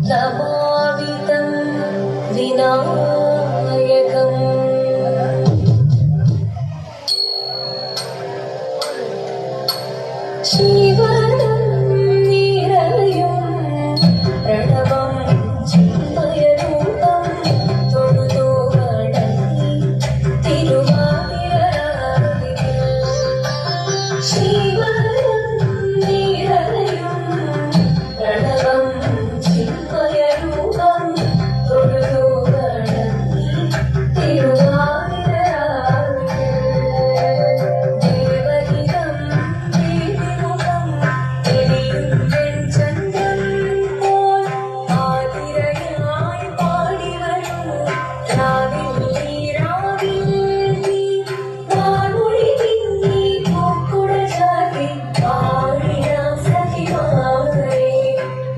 नमावितं विनायकम् शिवनं निरयुं प्रणवं चिन्मयरूपं तोळुतो वणङ्गि तिरुवादिरादिगे शिवनं निरयुं प्रणवं चिन्मयरूपं तोळुतो वणङ्गि तिरुवादिरादिगे देवहितं देविमुखं തെളിയും ചന്ദ്രൻ പോൽ ആതിരയായി പാടി വരൂ രാവിൽ നീ വാനൊളി തിങ്ങി പൂക്കുട ചാർത്തി പാടിടാം സഖിമാരെ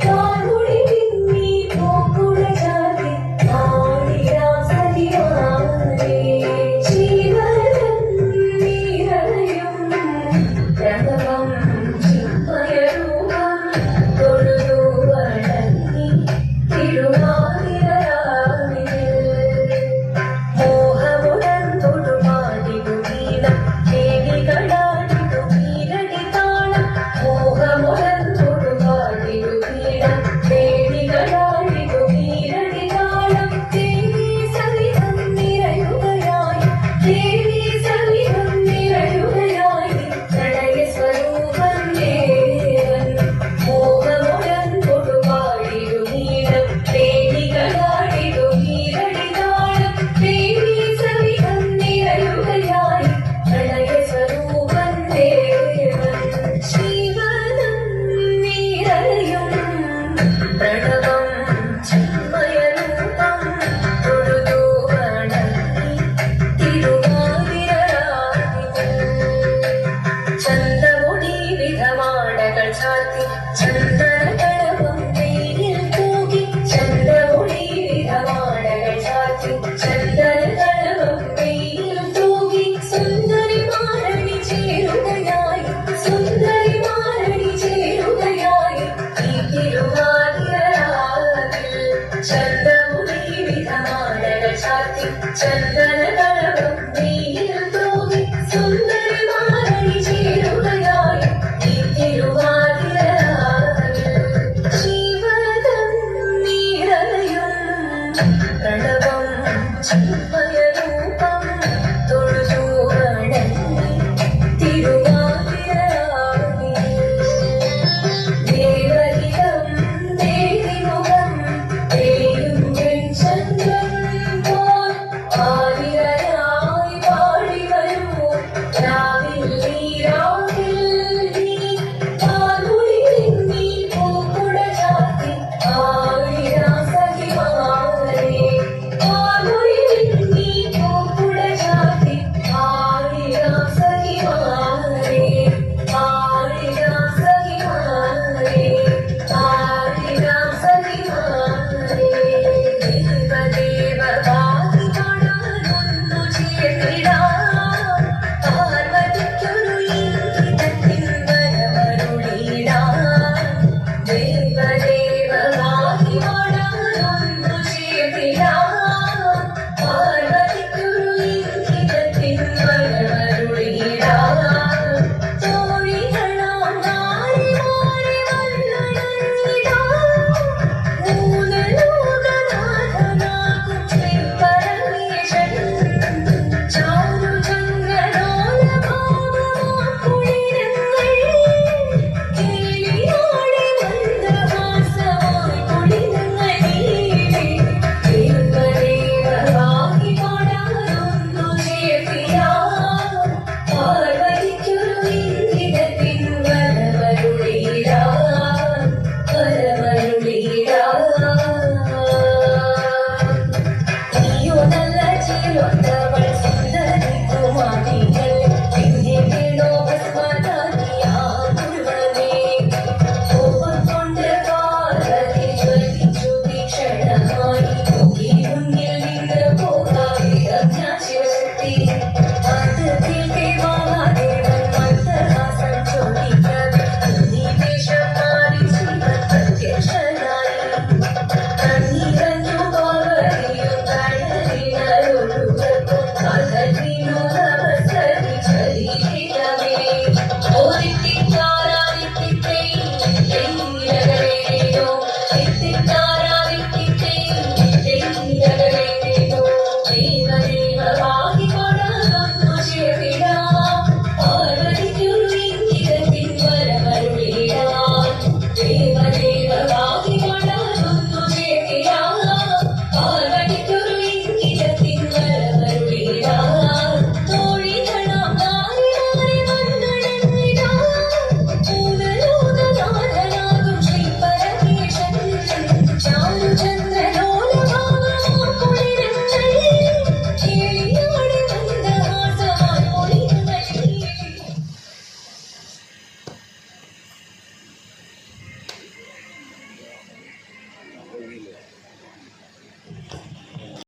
വാനൊളി തിങ്ങി പൂക്കുട ചാർത്തി പാടിടാം സഖിമാരെ ജീവനം നീരയും പ്രണവം ചിന്മയരൂപം തൊഴുതു വണങ്ങി തിരുവാതിരാവിലെ മോഹമുടൻ തൊടുപാടിതു വീണം ദേവികളാടിതു വീരടി താളം മോഹമുടൻ തൊടുപാടിതു വീണം ദേവികളാടിതു വീരടി താളം ദേവി സവിധം നിറയുകയായി ദേവി സവിധം നിറയുകയായി പ്രണയ സ്വരൂപം ദേവൻ മോഹമുടൻ തൊടുപാടിതു വീണം ദേവികളാടിതു വീരടി താളം ദേവി സവിധം നിറയുകയായി പ്രണയ സ്വരൂപം ദേവൻ ശിവനം നിറയും പ്രണവം ചിന്മയരൂപം തൊഴുതു വണങ്ങി തിരുവാതിരാദികൾ ചന്തമുടി വിധമാടകൾ ചാർത്തി ചന്ദനകളവും വെയിലിൽ തൂകി ചന്തമുടി വിധമാടകൾ ചാർത്തി ചന്ദനകളവും വെയിലിൽ തൂകി സുന്ദരിമാരണി ചേരുകയായി സുന്ദരിമാരണി ചേരുകയായി ഈ തിരുവാതിരാവിൽ ചന്തമുടി വിധമാടകൾ ചാർത്തി ചന്ദനകളവും വെയിലിൽ തൂകി സുന്ദരിമാരണി ചേരുകയായി ഈ തിരുവാതിരാവിൽ ശിവനം നിറയും പ്രണവം ചിന്മയരൂപം തൊഴുതു വണങ്ങി തിരുവാതിരാവിലെ ദേവഹിതം ദേവിമുഖം തെളിയും ചന്ദ്രൻ പോൽ ആതിരയായി പാടി വരൂ രാവിൽ നീ വാനൊളി തിങ്ങി പൂക്കുട ചാർത്തി ആടിടാം സഖിമാരെ വാനൊളി തിങ്ങി പൂക്കുട ചാർത്തി ആടിടാം സഖിമാരെ ആടിടാം സഖിമാരെ ആടിടാം സഖിമാരെ ദേവദേവ വാതി കാണാനൊന്നു ചേർന്നിടാം പാർവതിക്കൊരു ഇംഗിതത്തിൻ വരമരുളിടാം ദേവദേവ വാതി കാണാനൊന്നു ചേർന്നിടാം പാർവതിക്കൊരു ഇംഗിതത്തിൻ വരമരുളിടാം തോഴികളാം നാരിമാരെ വല്ലണഞ്ഞിടാം മൂന്ന് ലോകനാഥനാകും ശ്രീപരമേശൻ ചാരു ചന്ദ്രലോലമാകുമാക്കുളിരങ്ങൾ കേളിയാടി മന്ദഹാസമായി കുളിരങ്ങൾ ദേവദേവ വാങ്ങി പാടാനൊന്നു ചേർത്തിടാം പാർവതിക്കൊരു ഇംഗിതത്തിൻ വരമരുളിടാം വരമരുളിടാം നീയോ നല്ല ചേലൊത്തവൾ സുന്ദരി കുമാരികൾ എന്റെ വീണോ ഭസ്മധാരിയാ മുഴുവനേ കോപം കൊണ്ട് പാർവതി ജ്വലിച്ചു തീക്ഷണമായി നോക്കി മുന്നിൽ നിന്ന് പോകാതെ അജ്ഞാ ശിവശക്തി അന്തത്തിൽ ദേവാദേവൻ മന്ദഹാസം ചോദിക്കാതെ നീ വേഷം മാറി ശിവൻ പ്രത്യക്ഷനായി ഞാൻ